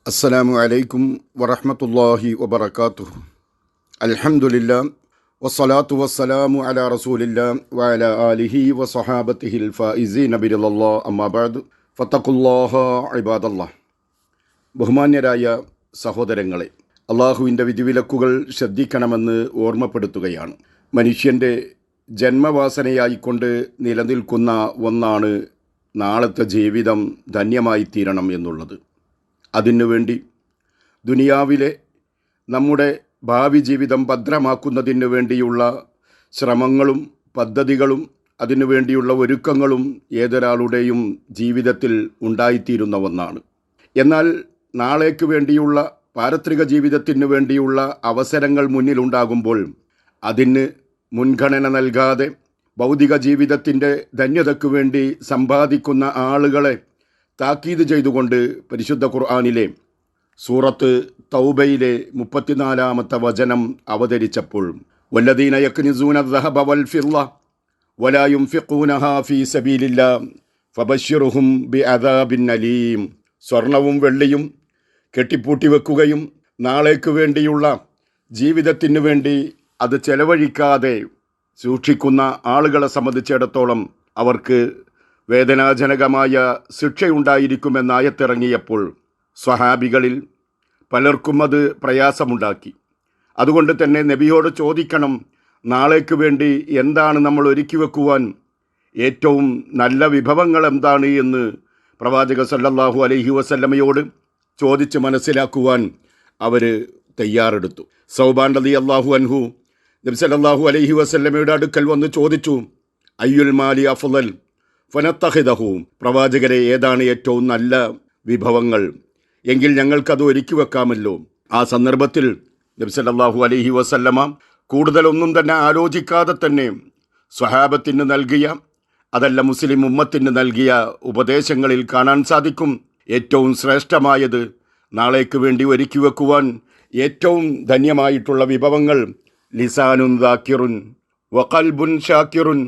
അസ്സലാമു അലൈക്കും വറഹ്മത്തുള്ളാഹി വബറകാതുഹു. അൽഹംദുലില്ലാ വസ്സലാത്തു വസ്സലാമു അലാ റസൂലില്ലാ വഅലാ ആലിഹി വസഹാബത്തിഹിൽ ഫായിസീന ബിറിളല്ലാഹ് അമ്മാ ബഅദ് ഫത്തഖുല്ലാഹ ഇബാദല്ലാഹ്. ബഹുമാന്യരായ സഹോദരങ്ങളെ, അള്ളാഹുവിൻ്റെ വിധിവിലക്കുകൾ ശ്രദ്ധിക്കണമെന്ന് ഓർമ്മപ്പെടുത്തുകയാണ്. മനുഷ്യൻ്റെ ജന്മവാസനയായിക്കൊണ്ട് നിലനിൽക്കുന്ന ഒന്നാണ് നാളത്തെ ജീവിതം ധന്യമായി തീരണം എന്നുള്ളത്. അതിനുവേണ്ടി ദുനിയാവിലെ നമ്മുടെ ഭാവി ജീവിതം ഭദ്രമാക്കുന്നതിന് വേണ്ടിയുള്ള ശ്രമങ്ങളും പദ്ധതികളും അതിനുവേണ്ടിയുള്ള ഒരുക്കങ്ങളും ഏതൊരാളുടെയും ജീവിതത്തിൽ ഉണ്ടായിത്തീരുന്ന ഒന്നാണ്. എന്നാൽ നാളേക്ക് വേണ്ടിയുള്ള പാരത്രിക ജീവിതത്തിന് വേണ്ടിയുള്ള അവസരങ്ങൾ മുന്നിലുണ്ടാകുമ്പോൾ അതിന് മുൻഗണന നൽകാതെ ഭൗതിക ജീവിതത്തിൻ്റെ ധന്യതയ്ക്കു വേണ്ടി സമ്പാദിക്കുന്ന ആളുകളെ താക്കീത് ചെയ്തുകൊണ്ട് പരിശുദ്ധ ഖുർആനിലെ സൂറത്ത് തൗബയിലെ 34-ാമത്തെ വചനം അവതരിച്ചപ്പോൾ വല്ലദീന യക്നിസൂന ദഹബ വൽ ഫിദ്ദ വലാ യുൻഫിഖൂനഹാ ഫീ സബീലില്ലാഹ് ഫബശ്ശിർഹും ബിഅദാബിൻ അലീം. സ്വർണവും വെള്ളിയും കെട്ടിപ്പൂട്ടി വെക്കുകയും നാളേക്ക് വേണ്ടിയുള്ള ജീവിതത്തിന് വേണ്ടി അത് ചെലവഴിക്കാതെ സൂക്ഷിക്കുന്ന ആളുകളെ സംബന്ധിച്ചിടത്തോളം അവർക്ക് വേദനാജനകമായ ശിക്ഷയുണ്ടായിരിക്കുമെന്ന് ആയത്തിറങ്ങിയപ്പോൾ സ്വഹാബികളിൽ പലർക്കും അത് പ്രയാസമുണ്ടാക്കി. അതുകൊണ്ട് തന്നെ നബിയോട് ചോദിക്കണം, നാളേക്ക് വേണ്ടി എന്താണ് നമ്മൾ ഒരുക്കി വെക്കുവാൻ ഏറ്റവും നല്ല വിഭവങ്ങൾ എന്താണ് എന്ന് പ്രവാചക സല്ലല്ലാഹു അലൈഹി വസല്ലമയോട് ചോദിച്ച് മനസ്സിലാക്കുവാൻ അവർ തയ്യാറെടുത്തു. സൗബാൻ റളിയല്ലാഹു അൻഹു നബി സല്ലല്ലാഹു അലൈഹി വസല്ലമയുടെ അടുക്കൽ വന്ന് ചോദിച്ചു, അയ്യുൽ മാലി അഫ്ളൽ ഫനത്തഹിദഹു, പ്രവാചകരെ ഏതാണ് ഏറ്റവും നല്ല വിഭവങ്ങൾ, എങ്കിൽ ഞങ്ങൾക്കത് ഒരുക്കി വെക്കാമല്ലോ. ആ സന്ദർഭത്തിൽ നബി സല്ലല്ലാഹു അലൈഹി വസല്ലമ കൂടുതലൊന്നും തന്നെ ആലോചിക്കാതെ തന്നെ സ്വഹാബത്തിന് നൽകിയ, അതല്ല മുസ്ലിം ഉമ്മത്തിന് നൽകിയ ഉപദേശങ്ങളിൽ കാണാൻ സാധിക്കും, ഏറ്റവും ശ്രേഷ്ഠമായത് നാളേക്ക് വേണ്ടി ഒരുക്കി വെക്കുവാൻ ഏറ്റവും ധന്യമായിട്ടുള്ള വിഭവങ്ങൾ ലിസാനുൻ ദാക്കിറുൻ വഖൽബുൻ ഷാക്കിറുൻ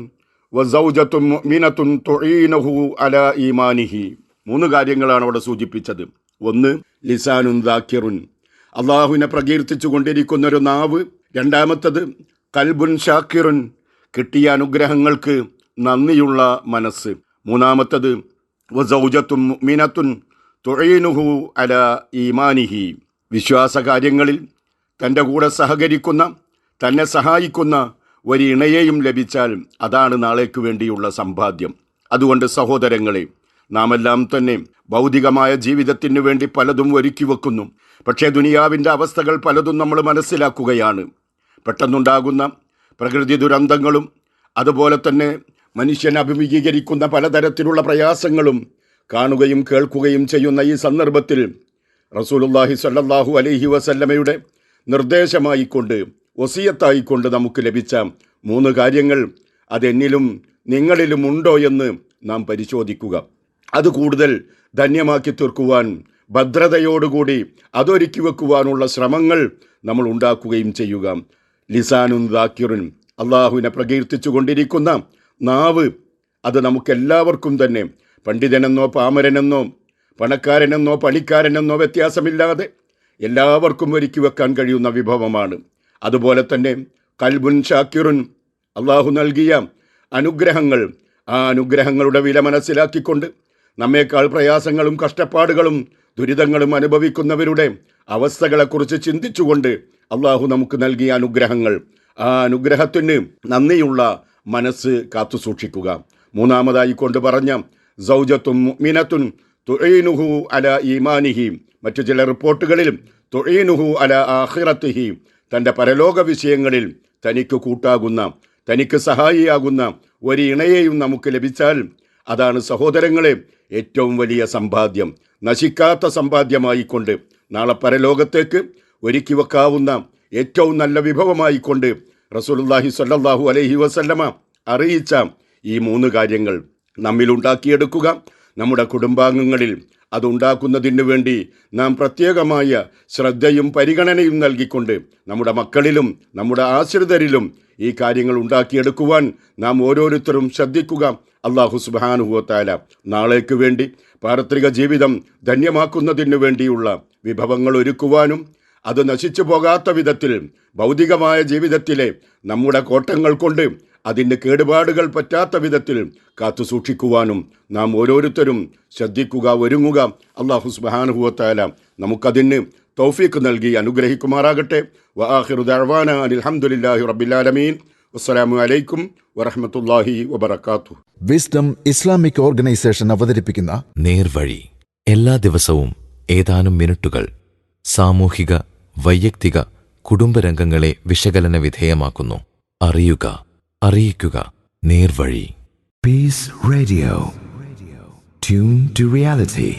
വസൗജത്തുൻ മുഅ്മിനത്തുൻ തുഈനഹു അലാ ഈമാനിഹി. 3 കാര്യങ്ങളാണ് അവിടെ സൂചിപ്പിച്ചത്. ഒന്ന്, ലിസാനുൻ ദാക്കിറുൻ, അള്ളാഹുവിനെ പ്രകീർത്തിച്ചു കൊണ്ടിരിക്കുന്നൊരു നാവ്. രണ്ടാമത്തത് ഖൽബുൻ ഷാക്കിറുൻ, കിട്ടിയ അനുഗ്രഹങ്ങൾക്ക് നന്ദിയുള്ള മനസ്സ്. മൂന്നാമത്തത് വസൗജത്തുൻ മുഅ്മിനത്തുൻ തുഈനഹു അലാ ഈമാനിഹി, വിശ്വാസകാര്യങ്ങളിൽ തൻ്റെ കൂടെ സഹകരിക്കുന്ന, തന്നെ സഹായിക്കുന്ന ഒരു ഇണയെയും ലഭിച്ചാൽ അതാണ് നാളേക്ക് വേണ്ടിയുള്ള സമ്പാദ്യം. അതുകൊണ്ട് സഹോദരങ്ങളെ, നാമെല്ലാം തന്നെ ഭൗതികമായ ജീവിതത്തിന് വേണ്ടി പലതും ഒരുക്കി വെക്കുന്നു. പക്ഷേ ദുനിയാവിൻ്റെ അവസ്ഥകൾ പലതും നമ്മൾ മനസ്സിലാക്കുകയാണ്. പെട്ടെന്നുണ്ടാകുന്ന പ്രകൃതി ദുരന്തങ്ങളും അതുപോലെ തന്നെ മനുഷ്യൻ അഭിമുഖീകരിക്കുന്ന പലതരത്തിലുള്ള പ്രയാസങ്ങളും കാണുകയും കേൾക്കുകയും ചെയ്യുന്ന ഈ സന്ദർഭത്തിൽ റസൂലുള്ളാഹി സ്വല്ലല്ലാഹു അലൈഹി വസല്ലമയുടെ നിർദ്ദേശമായിക്കൊണ്ട്, വസിയത്തായിക്കൊണ്ട് നമുക്ക് ലഭിച്ച 3 കാര്യങ്ങൾ അതെന്നിലും നിങ്ങളിലും ഉണ്ടോ എന്ന് നാം പരിശോധിക്കുക. അത് കൂടുതൽ ധന്യമാക്കി തീർക്കുവാൻ, ഭദ്രതയോടുകൂടി അതൊരുക്കി വെക്കുവാനുള്ള ശ്രമങ്ങൾ നമ്മൾ ഉണ്ടാക്കുകയും ചെയ്യുക. ലിസാനുൻ ദാക്കിറുൻ, അള്ളാഹുവിനെ പ്രകീർത്തിച്ചു കൊണ്ടിരിക്കുന്ന നാവ്, അത് നമുക്കെല്ലാവർക്കും തന്നെ പണ്ഡിതനെന്നോ പാമരനെന്നോ പണക്കാരനെന്നോ പണിക്കാരനെന്നോ വ്യത്യാസമില്ലാതെ എല്ലാവർക്കും ഒരുക്കി വെക്കാൻ കഴിയുന്ന വിഭവമാണ്. അതുപോലെ തന്നെ ഖൽബുൻ ഷാക്കിറുൻ, അള്ളാഹു നൽകിയ അനുഗ്രഹങ്ങൾ, ആ അനുഗ്രഹങ്ങളുടെ വില മനസ്സിലാക്കിക്കൊണ്ട് നമ്മേക്കാൾ പ്രയാസങ്ങളും കഷ്ടപ്പാടുകളും ദുരിതങ്ങളും അനുഭവിക്കുന്നവരുടെ അവസ്ഥകളെക്കുറിച്ച് ചിന്തിച്ചുകൊണ്ട് അള്ളാഹു നമുക്ക് നൽകിയ അനുഗ്രഹങ്ങൾ, ആ അനുഗ്രഹത്തിന് നന്ദിയുള്ള മനസ്സ് കാത്തു സൂക്ഷിക്കുക. മൂന്നാമതായി കൊണ്ട് പറഞ്ഞ സൗജത്തുൻ മുഅ്മിനത്തുൻ തുഈനുഹു അലാ ഈമാനിഹി, മറ്റു ചില റിപ്പോർട്ടുകളിൽ തുഈനുഹു അലാ ആഖിറത്തിഹി, തൻ്റെ പരലോക വിഷയങ്ങളിൽ തനിക്ക് കൂട്ടാകുന്ന, തനിക്ക് സഹായിയാകുന്ന ഒരു ഇണയെയും നമുക്ക് ലഭിച്ചാൽ അതാണ് സഹോദരങ്ങളെ ഏറ്റവും വലിയ സമ്പാദ്യം. നശിക്കാത്ത സമ്പാദ്യമായിക്കൊണ്ട് നാളെ പരലോകത്തേക്ക് ഒരുക്കി വെക്കാവുന്ന ഏറ്റവും നല്ല വിഭവമായിക്കൊണ്ട് റസൂലുള്ളാഹി സ്വല്ലല്ലാഹു അലൈഹി വസല്ലമ അറിയിച്ച ഈ 3 കാര്യങ്ങൾ നമ്മിലുണ്ടാക്കിയെടുക്കുക. നമ്മുടെ കുടുംബാംഗങ്ങളിൽ അതുണ്ടാക്കുന്നതിന് വേണ്ടി നാം പ്രത്യേകമായ ശ്രദ്ധയും പരിഗണനയും നൽകിക്കൊണ്ട് നമ്മുടെ മക്കളിലും നമ്മുടെ ആശ്രിതരിലും ഈ കാര്യങ്ങൾ ഉണ്ടാക്കിയെടുക്കുവാൻ നാം ഓരോരുത്തരും ശ്രദ്ധിക്കുക. അല്ലാഹു സുബ്ഹാനഹു വ തആല നാളേക്ക് വേണ്ടി പാരത്രിക ജീവിതം ധന്യമാക്കുന്നതിന് വേണ്ടിയുള്ള വിഭവങ്ങൾ ഒരുക്കുവാനും അത് നശിച്ചു പോകാത്ത വിധത്തിൽ ഭൗതികമായ ജീവിതത്തിലെ നമ്മുടെ കോട്ടങ്ങൾ കൊണ്ട് അതിൻ്റെ കേടുപാടുകൾ പറ്റാത്ത വിധത്തിൽ കാത്തു സൂക്ഷിക്കുവാനും നാം ഓരോരുത്തരും ശ്രദ്ധിക്കുക, ഒരുങ്ങുക. അല്ലാഹു സുബ്ഹാനഹു വ തആല നമുക്കതിന് തൗഫീഖ് നൽകി അനുഗ്രഹിക്കുമാറാകട്ടെ. വആഖിറു ദഅ്വാനാ അനിൽ ഹംദുലില്ലാഹി റബ്ബിൽ ആലമീൻ. അസ്സലാമു അലൈക്കും വറഹ്മത്തുള്ളാഹി വബറകാതുഹു. വിസ്ഡം ഇസ്ലാമിക് ഓർഗനൈസേഷൻ അവതരിപ്പിക്കുന്ന നേർവഴി എല്ലാ ദിവസവും ഏതാനും മിനിറ്റുകൾ സാമൂഹിക, വൈയക്തിക, കുടുംബരംഗങ്ങളെ വിശകലന വിധേയമാക്കുന്നു. അറിയുക, അറിയിക്കുക. നേർവഴി. Peace Radio. Tune to reality.